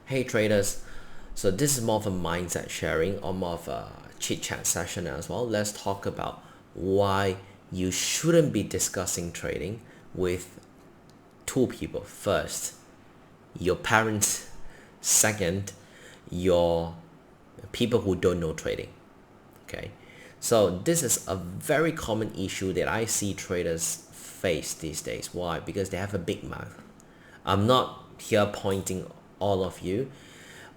Hey traders, so this is more of a mindset sharing or more of a chit chat session as well. Let's talk about why you shouldn't be discussing trading with two people. First, your parents. Second, your people who don't know trading. Okay, so this is a very common issue that I see traders face these days. Why? Because they have a big mouth. I'm not here pointing all of you,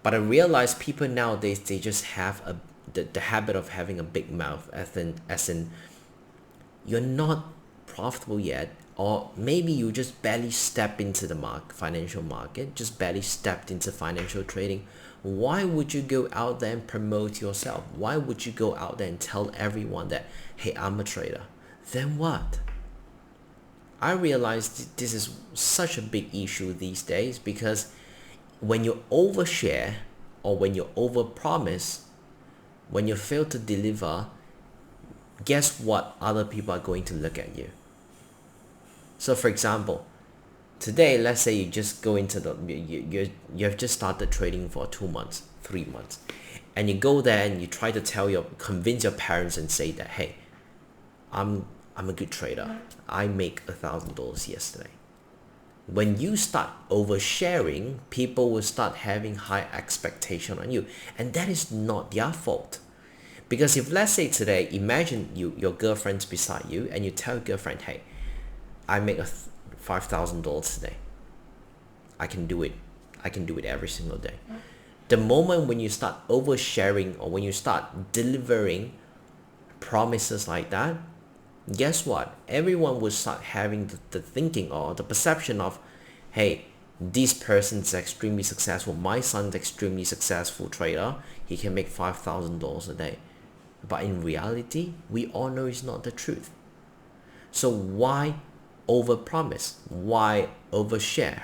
but I realize people nowadays, they just have the habit of having a big mouth, as in you're not profitable yet, or maybe you just barely step into the financial market, just barely stepped into financial trading. Why would you go out there and promote yourself? Why would you go out there and tell everyone that, hey, I'm a trader? Then what? I realize this is such a big issue these days, because when you overshare or when you overpromise, when you fail to deliver, guess what? Other people are going to look at you. So for example, today, let's say you just go into you have just started trading for 2 months, 3 months, and you go there and you try to convince your parents and say that, hey, I'm a good trader. I make $1,000 yesterday. When you start oversharing, people will start having high expectation on you, and that is not their fault. Because if, let's say today, imagine your girlfriend's beside you and you tell your girlfriend, hey, I make $5,000 today. I can do it. I can do it every single day. The moment when you start oversharing or when you start delivering promises like that, guess what? Everyone will start having the thinking or the perception of, hey, this person's extremely successful. My son's extremely successful trader. He can make $5,000 a day. But in reality, we all know it's not the truth. So why overpromise? Why overshare?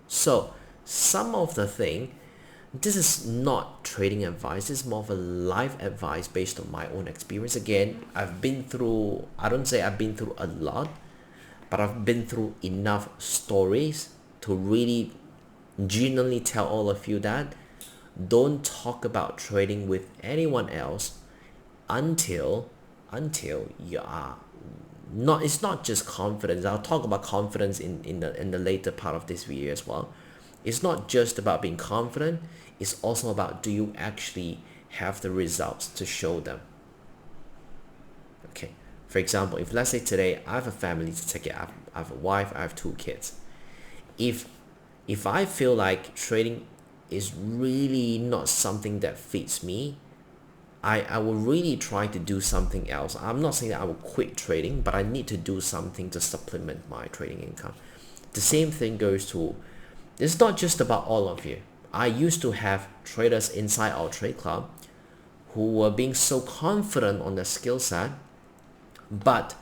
So some of the thing, this is not trading advice, it's more of a life advice based on my own experience. Again, I've been through, I don't say I've been through a lot, but I've been through enough stories to really genuinely tell all of you that don't talk about trading with anyone else until you are not, it's not just confidence. I'll talk about confidence in the later part of this video as well. It's not just about being confident, it's also about, do you actually have the results to show them? Okay, for example, if let's say today I have a family to take care of, I have a wife, I have 2 kids. If I feel like trading is really not something that fits me, I will really try to do something else. I'm not saying that I will quit trading, but I need to do something to supplement my trading income. The same thing goes to, it's not just about all of you. I used to have traders inside our trade club who were being so confident on their skill set, but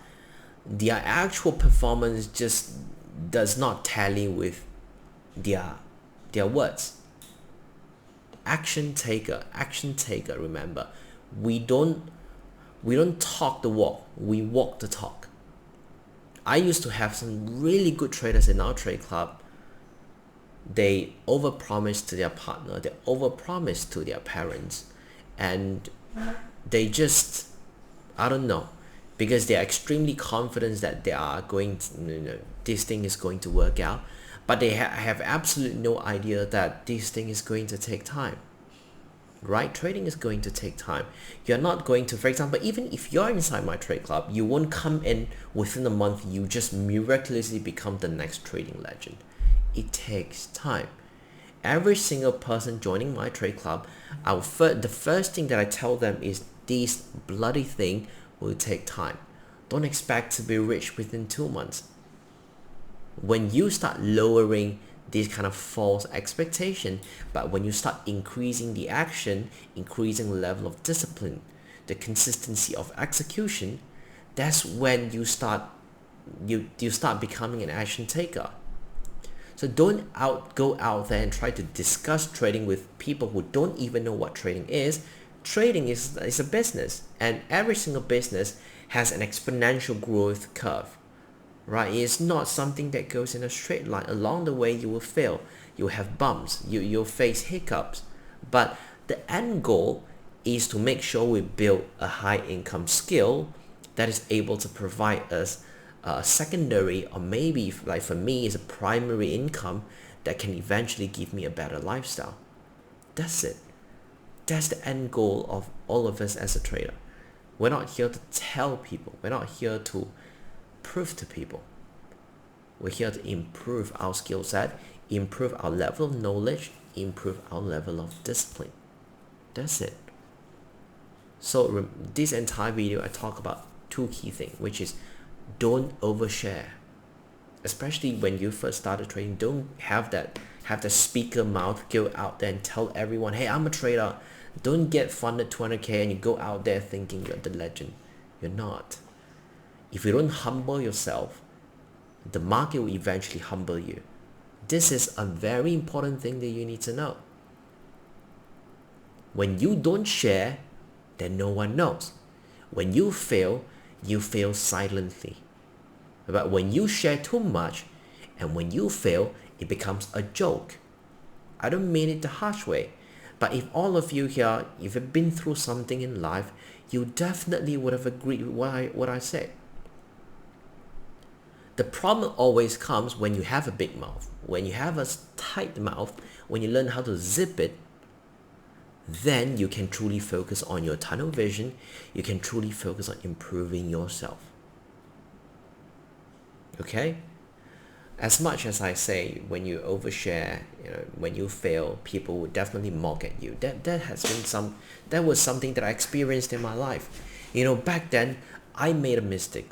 their actual performance just does not tally with their words. Action taker, remember, we don't talk the walk, we walk the talk. I used to have some really good traders in our trade club. They overpromised to their partner, they overpromised to their parents, and they just, I don't know, because they're extremely confident that they are going to, this thing is going to work out, but they have absolutely no idea that this thing is going to take time. Right? Trading is going to take time. You're not going to, for example, even if you're inside my trade club, you won't come in within a month, you just miraculously become the next trading legend. It takes time. Every single person joining my trade club, the first thing that I tell them is, this bloody thing will take time. Don't expect to be rich within 2 months. When you start lowering this kind of false expectation, but when you start increasing the action, increasing the level of discipline, the consistency of execution, that's when you start becoming an action taker. So don't go out there and try to discuss trading with people who don't even know what trading is. Trading is a business, and every single business has an exponential growth curve. Right? It's not something that goes in a straight line. Along the way, you will fail. you'll have bumps, you'll face hiccups. But the end goal is to make sure we build a high income skill that is able to provide us a secondary, or maybe like for me is a primary income that can eventually give me a better lifestyle. That's it. That's the end goal of all of us as a trader. We're not here to tell people. We're not here to prove to people. We're here to improve our skill set, improve our level of knowledge, improve our level of discipline. That's it. So this entire video I talk about two key things, which is don't overshare. Especially when you first started trading, don't have the speaker mouth, go out there and tell everyone, hey, I'm a trader. Don't get funded 200K and you go out there thinking you're the legend. You're not. If you don't humble yourself, the market will eventually humble you. This is a very important thing that you need to know. When you don't share, then no one knows. When you fail silently. But when you share too much, and when you fail, it becomes a joke. I don't mean it the harsh way, but if all of you here, if you've been through something in life, you definitely would have agreed with what I said. The problem always comes when you have a big mouth. When you have a tight mouth, when you learn how to zip it, then you can truly focus on your tunnel vision. You can truly focus on improving yourself. Okay? As much as I say, when you overshare, when you fail, people will definitely mock at you. That was something that I experienced in my life. Back then, I made a mistake,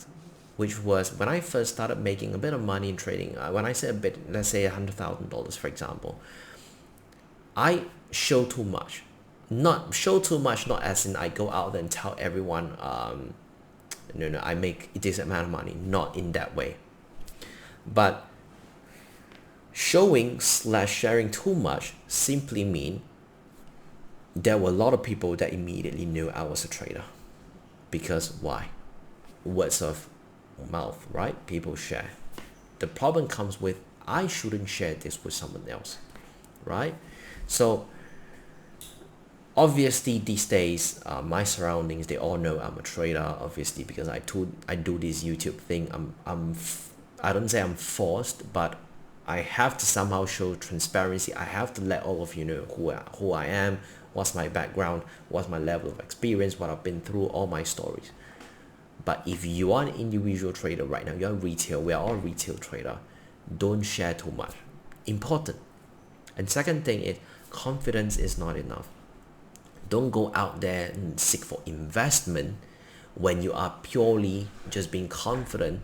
which was when I first started making a bit of money in trading. When I say a bit, let's say $100,000, for example, I show too much. Not as in I go out and tell everyone, I make this amount of money. Not in that way. But showing/sharing too much simply mean there were a lot of people that immediately knew I was a trader. Because why? Words of mouth, right? People share. The problem comes with I shouldn't share this with someone else, right? So obviously these days, my surroundings, they all know I'm a trader, obviously, because I do this YouTube thing. I don't say I'm forced, but I have to somehow show transparency. I have to let all of you know who I am, what's my background, what's my level of experience, what I've been through, all my stories. But if you are an individual trader right now, you're retail, we are all retail trader, don't share too much. Important. And second thing is, confidence is not enough. Don't go out there and seek for investment when you are purely just being confident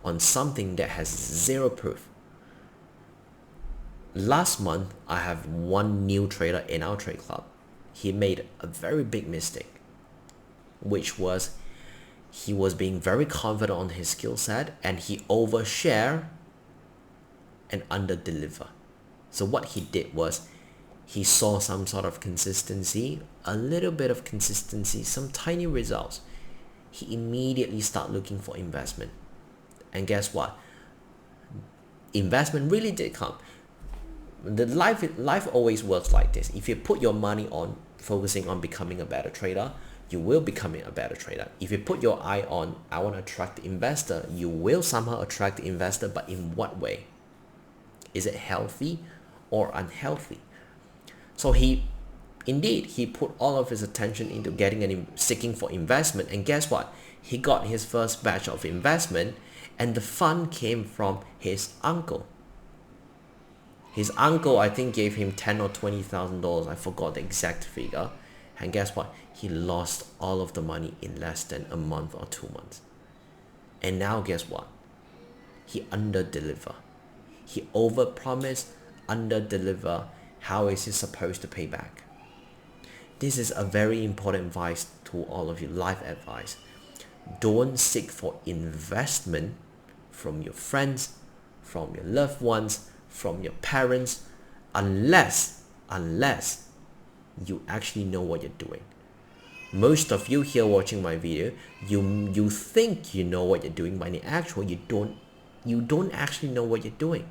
on something that has zero proof. Last month, I have one new trader in our trade club. He made a very big mistake, which was he was being very confident on his skill set and he overshare and underdeliver. So what he did was he saw some sort of consistency, a little bit of consistency, some tiny results. He immediately started looking for investment. And guess what? Investment really did come. Life always works like this. If you put your money on focusing on becoming a better trader, you will become a better trader. If you put your eye on, I want to attract the investor, you will somehow attract the investor, but in what way? Is it healthy or unhealthy? So he put all of his attention into seeking for investment, and guess what? He got his first batch of investment, and the fund came from his uncle. His uncle, I think, gave him $10,000 or $20,000. I forgot the exact figure. And guess what? He lost all of the money in less than a month or 2 months. And now guess what? He underdeliver. He overpromise, underdeliver. How is he supposed to pay back? This is a very important advice to all of you, life advice. Don't seek for investment from your friends, from your loved ones, from your parents, unless you actually know what you're doing. Most of you here watching my video, you think you know what you're doing, but in actual you don't actually know what you're doing.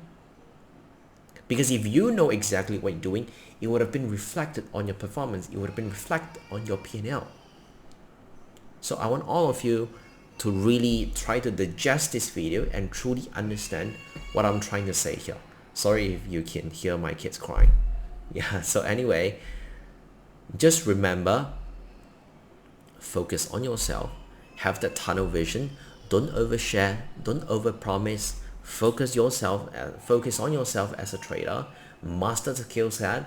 Because if you know exactly what you're doing, it would have been reflected on your performance. It would have been reflected on your P&L. So I want all of you to really try to digest this video and truly understand what I'm trying to say here. Sorry if you can hear my kids crying. Yeah, so anyway, just remember, focus on yourself, have that tunnel vision, don't overshare, don't overpromise, focus on yourself as a trader, master the skill set,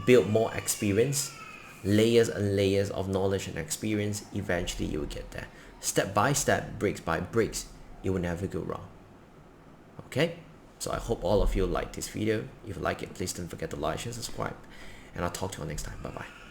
build more experience, layers and layers of knowledge and experience. Eventually you will get there. Step by step, bricks by bricks, you will never go wrong. Okay, so I hope all of you like this video. If you like it, please don't forget to like, share, subscribe, and I'll talk to you all next time. Bye bye.